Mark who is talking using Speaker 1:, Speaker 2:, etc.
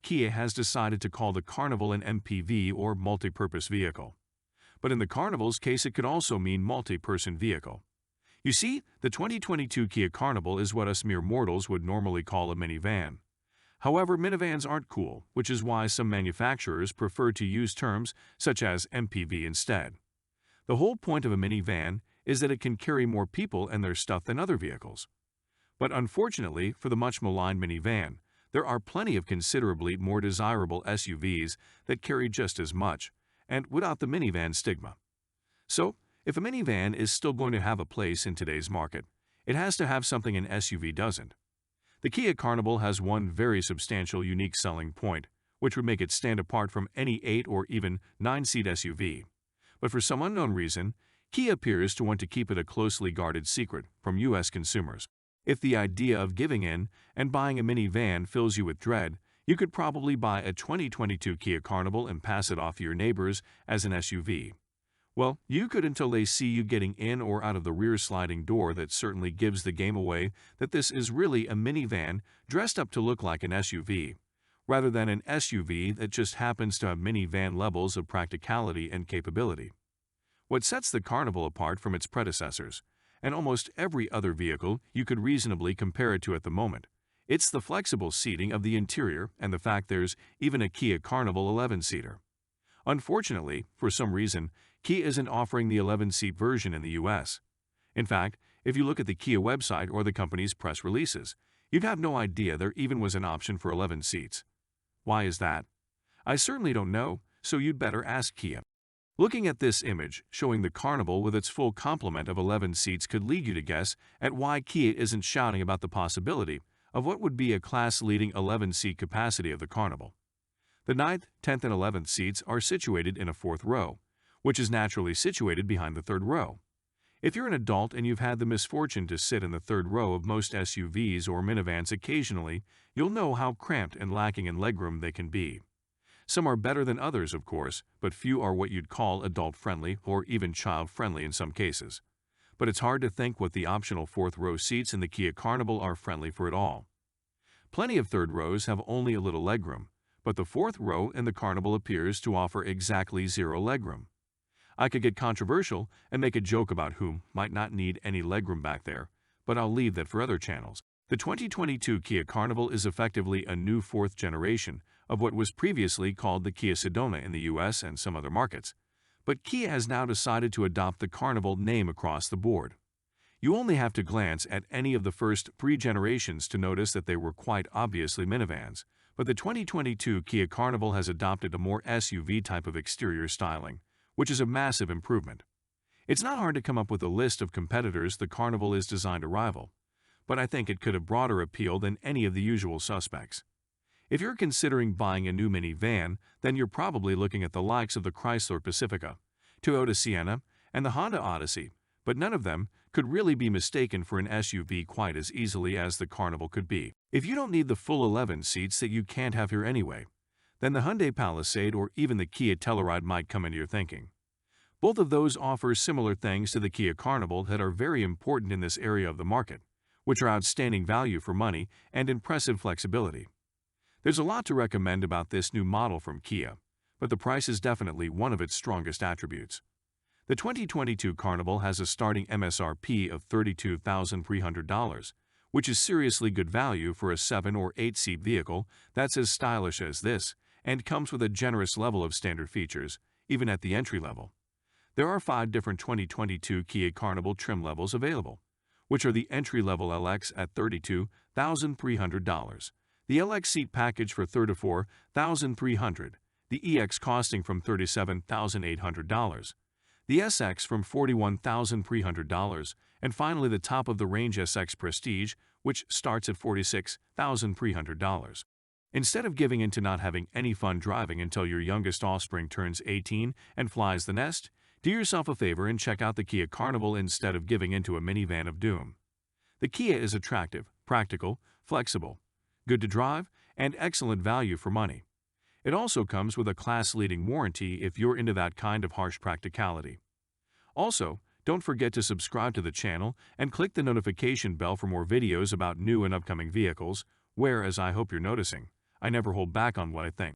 Speaker 1: Kia has decided to call the Carnival an MPV or multi-purpose vehicle. But in the Carnival's case, it could also mean multi-person vehicle. You see, the 2022 Kia Carnival is what us mere mortals would normally call a minivan. However, minivans aren't cool, which is why some manufacturers prefer to use terms such as MPV instead. The whole point of a minivan is that it can carry more people and their stuff than other vehicles. But unfortunately, for the much maligned minivan, there are plenty of considerably more desirable SUVs that carry just as much, and without the minivan stigma. So, if a minivan is still going to have a place in today's market, it has to have something an SUV doesn't. The Kia Carnival has one very substantial unique selling point, which would make it stand apart from any 8 or even 9-seat SUV. But for some unknown reason, Kia appears to want to keep it a closely guarded secret from U.S. consumers. If the idea of giving in and buying a minivan fills you with dread, you could probably buy a 2022 Kia Carnival and pass it off to your neighbors as an SUV. Well, you could until they see you getting in or out of the rear sliding door. That certainly gives the game away that this is really a minivan dressed up to look like an SUV, rather than an SUV that just happens to have minivan levels of practicality and capability. What sets the Carnival apart from its predecessors, and almost every other vehicle you could reasonably compare it to at the moment, it's the flexible seating of the interior and the fact there's even a Kia Carnival 11-seater. Unfortunately, for some reason, Kia isn't offering the 11-seat version in the US. In fact, if you look at the Kia website or the company's press releases, you'd have no idea there even was an option for 11 seats. Why is that? I certainly don't know, so you'd better ask Kia. Looking at this image showing the Carnival with its full complement of 11 seats could lead you to guess at why Kia isn't shouting about the possibility of what would be a class-leading 11-seat capacity of the Carnival. The 9th, 10th, and 11th seats are situated in a 4th row, which is naturally situated behind the 3rd row. If you're an adult and you've had the misfortune to sit in the 3rd row of most SUVs or minivans occasionally, you'll know how cramped and lacking in legroom they can be. Some are better than others, of course, but few are what you'd call adult-friendly or even child-friendly in some cases. But it's hard to think what the optional 4th row seats in the Kia Carnival are friendly for at all. Plenty of 3rd rows have only a little legroom, but the 4th row in the Carnival appears to offer exactly zero legroom. I could get controversial and make a joke about whom might not need any legroom back there, but I'll leave that for other channels. The 2022 Kia Carnival is effectively a new 4th generation of what was previously called the Kia Sedona in the US and some other markets. But Kia has now decided to adopt the Carnival name across the board. You only have to glance at any of the first 3 generations to notice that they were quite obviously minivans, but the 2022 Kia Carnival has adopted a more SUV type of exterior styling, which is a massive improvement. It's not hard to come up with a list of competitors the Carnival is designed to rival, but I think it could have broader appeal than any of the usual suspects. If you're considering buying a new minivan, then you're probably looking at the likes of the Chrysler Pacifica, Toyota Sienna, and the Honda Odyssey, but none of them could really be mistaken for an SUV quite as easily as the Carnival could be. If you don't need the full 11 seats that you can't have here anyway, then the Hyundai Palisade or even the Kia Telluride might come into your thinking. Both of those offer similar things to the Kia Carnival that are very important in this area of the market, which are outstanding value for money and impressive flexibility. There's a lot to recommend about this new model from Kia, but the price is definitely one of its strongest attributes. The 2022 Carnival has a starting MSRP of $32,300, which is seriously good value for a 7 or 8-seat vehicle that's as stylish as this, and comes with a generous level of standard features, even at the entry level. There are 5 different 2022 Kia Carnival trim levels available, which are the entry-level LX at $32,300, the LX seat package for $34,300, the EX costing from $37,800, the SX from $41,300, and finally the top-of-the-range SX Prestige, which starts at $46,300. Instead of giving in to not having any fun driving until your youngest offspring turns 18 and flies the nest, do yourself a favor and check out the Kia Carnival instead of giving into a minivan of doom. The Kia is attractive, practical, flexible, good to drive, and excellent value for money. It also comes with a class-leading warranty if you're into that kind of harsh practicality. Also, don't forget to subscribe to the channel and click the notification bell for more videos about new and upcoming vehicles, where, as I hope you're noticing, I never hold back on what I think.